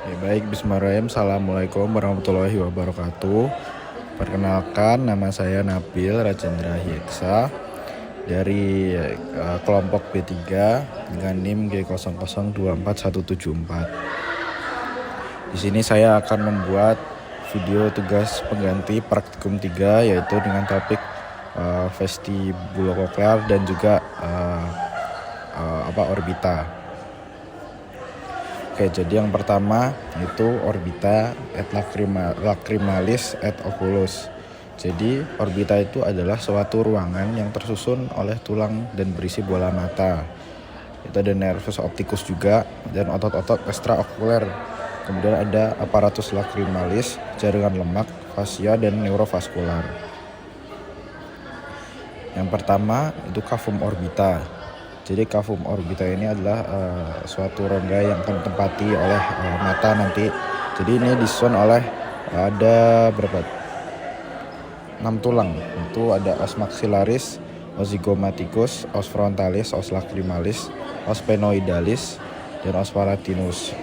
Ya, baik, bismillahirrahmanirrahim. Assalamualaikum warahmatullahi wabarakatuh. Perkenalkan, nama saya Nabil Rajendra Hieksa dari kelompok B3 dengan NIM G00247174. Di sini saya akan membuat video tugas pengganti praktikum 3 yaitu dengan topik vestibulokoklear dan juga orbita. Oke, jadi yang pertama itu orbita et lacrimalis et oculus. Jadi orbita itu adalah suatu ruangan yang tersusun oleh tulang dan berisi bola mata. Itu ada nervus opticus juga dan otot-otot extraocular. Kemudian ada apparatus lacrimalis, jaringan lemak, fascia dan neurovaskular. Yang pertama itu cavum orbita. Jadi cavum orbita ini adalah suatu rongga yang akan ditempati oleh mata nanti. Jadi ini disusun oleh ada berapa? 6 tulang. Itu ada os maxillaris, os zygomaticus, os frontalis, os lacrimalis, os sphenoidalis, dan os palatinus.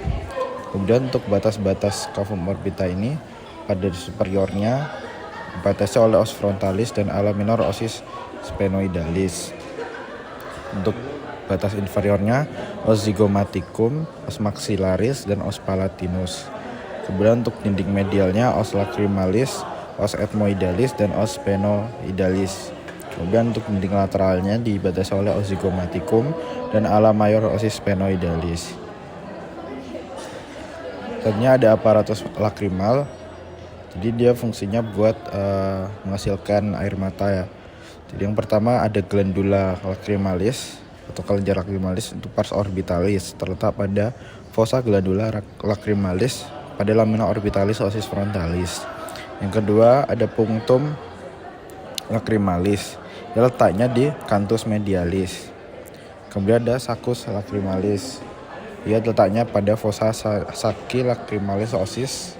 Kemudian untuk batas-batas cavum orbita ini pada superiornya dibatasi oleh os frontalis dan ala minor osis sphenoidalis. Untuk batas inferiornya os zygomaticum, os maxillaris, dan os palatinus. Kemudian untuk dinding medialnya os lacrimalis, os ethmoidalis, dan os sphenoidalis. Kemudian untuk dinding lateralnya dibatasi oleh os zygomaticum dan ala mayor osis sphenoidalis. Selanjutnya ada aparatus lacrimal. Jadi dia fungsinya buat menghasilkan air mata ya. Jadi yang pertama ada glandula lacrimalis atau kelenjar lacrimalis untuk pars orbitalis terletak pada fossa glandula lacrimalis pada lamina orbitalis osis frontalis. Yang kedua ada punctum lacrimalis, yang letaknya di canthus medialis. Kemudian ada sacus lacrimalis, ia letaknya pada fossa sacchi lacrimalis osis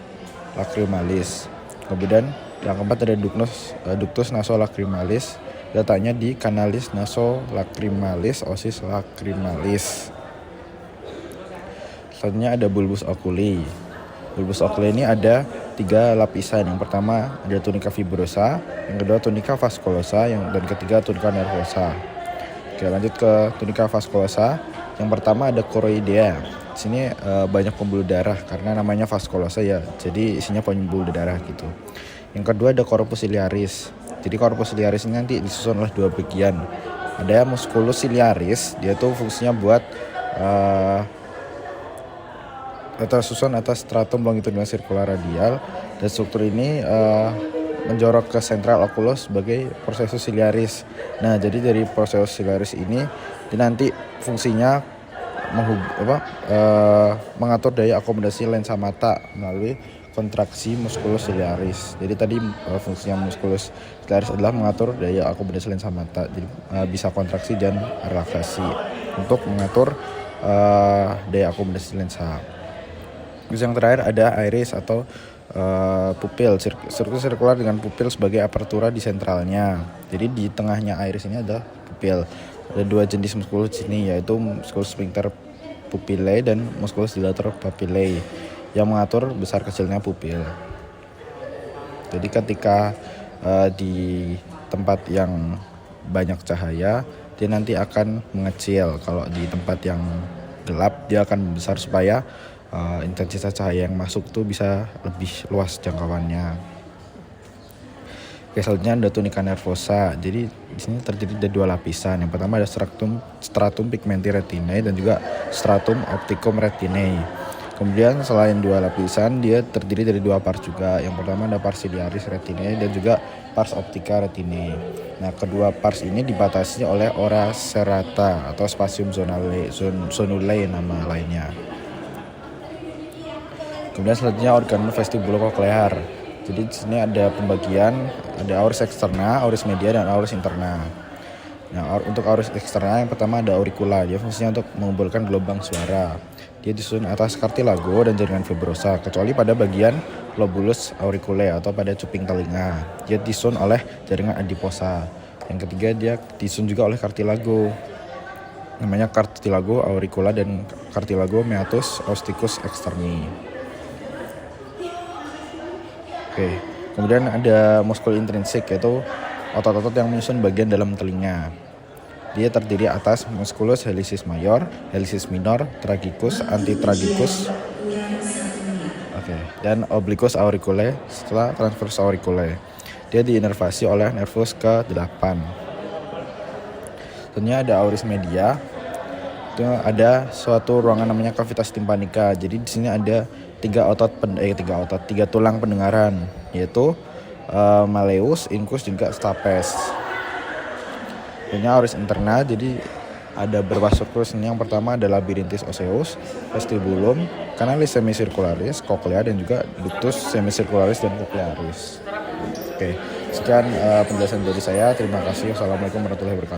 lacrimalis. Kemudian yang keempat ada ductus nasolacrimalis, letaknya di canalis nasolacrimalis osis lacrimalis. Selanjutnya ada bulbus oculi. Bulbus oculi ini ada 3 lapisan. Yang pertama ada tunica fibrosa, yang kedua tunica vasculosa, dan ketiga tunica nervosa. Oke, lanjut ke tunica vasculosa. Yang pertama ada choroidea. Di sini banyak pembuluh darah karena namanya vasculosa ya. Jadi isinya pembuluh darah gitu. Yang kedua ada corpus ciliaris. Jadi corpus ciliaris ini nanti disusun oleh 2 bagian. Ada musculus ciliaris, dia tuh fungsinya buat tersusun atas stratum longitudinal sirkular radial, dan struktur ini menjorok ke central oculus sebagai processus ciliaris. Nah, jadi dari processus ciliaris ini nanti fungsinya mengatur daya akomodasi lensa mata melalui kontraksi musculus ciliaris. Jadi tadi fungsinya musculus ciliaris adalah mengatur daya akomodasi lensa mata. Jadi bisa kontraksi dan relaksasi untuk mengatur daya akomodasi lensa. Terus yang terakhir ada iris atau pupil, struktur sirkular dengan pupil sebagai apertura di sentralnya. Jadi di tengahnya iris ini ada pupil. Ada 2 jenis musculus sini, yaitu musculus sphincter pupillae dan musculus dilator papillae yang mengatur besar kecilnya pupil. Jadi ketika di tempat yang banyak cahaya, dia nanti akan mengecil. Kalau di tempat yang gelap, dia akan membesar supaya intensitas cahaya yang masuk tuh bisa lebih luas jangkauannya. Oke, selanjutnya ada tunica nervosa. Jadi di sini terdiri dari 2 lapisan. Yang pertama ada stratum pigmenti retinae dan juga stratum opticum retinae. Kemudian selain 2 lapisan, dia terdiri dari 2 pars juga. Yang pertama ada pars ciliaris retinae dan juga pars optica retinae. Nah, kedua pars ini dibatasi oleh ora serrata atau spatium zonulae nama lainnya. Kemudian selanjutnya organel vestibulokoklear. Jadi di sini ada pembagian, ada auris eksterna, auris media, dan auris interna. Nah, untuk auris eksterna yang pertama ada auricula. Dia fungsinya untuk mengumpulkan gelombang suara. Dia disusun atas cartilago dan jaringan fibrosa, kecuali pada bagian lobulus auriculae atau pada cuping telinga. Dia disusun oleh jaringan adiposa. Yang ketiga dia disusun juga oleh cartilago. Namanya cartilago auricula dan cartilago meatus austicus externi. Oke. Kemudian ada muskul intrinsik, yaitu otot-otot yang menyusun bagian dalam telinga. Dia terdiri atas musculus helicis major, helicis minor, tragicus, antitragicus, dan obliquus auriculae setelah transversus auriculae. Dia diinervasi oleh nervus ke-8. Selanjutnya ada auris media. Itu ada suatu ruangan namanya cavitas tympanica. Jadi di sini ada tiga tulang pendengaran, yaitu malleus, incus, juga stapes. Ini auris interna, jadi ada beberapa struktur sini. Yang pertama adalah labyrinthis osseus, vestibulum, canalis semicircularis, cochlea, dan juga ductus semicircularis dan cochlearis. Oke, sekian penjelasan dari saya. Terima kasih. Wassalamualaikum warahmatullahi wabarakatuh.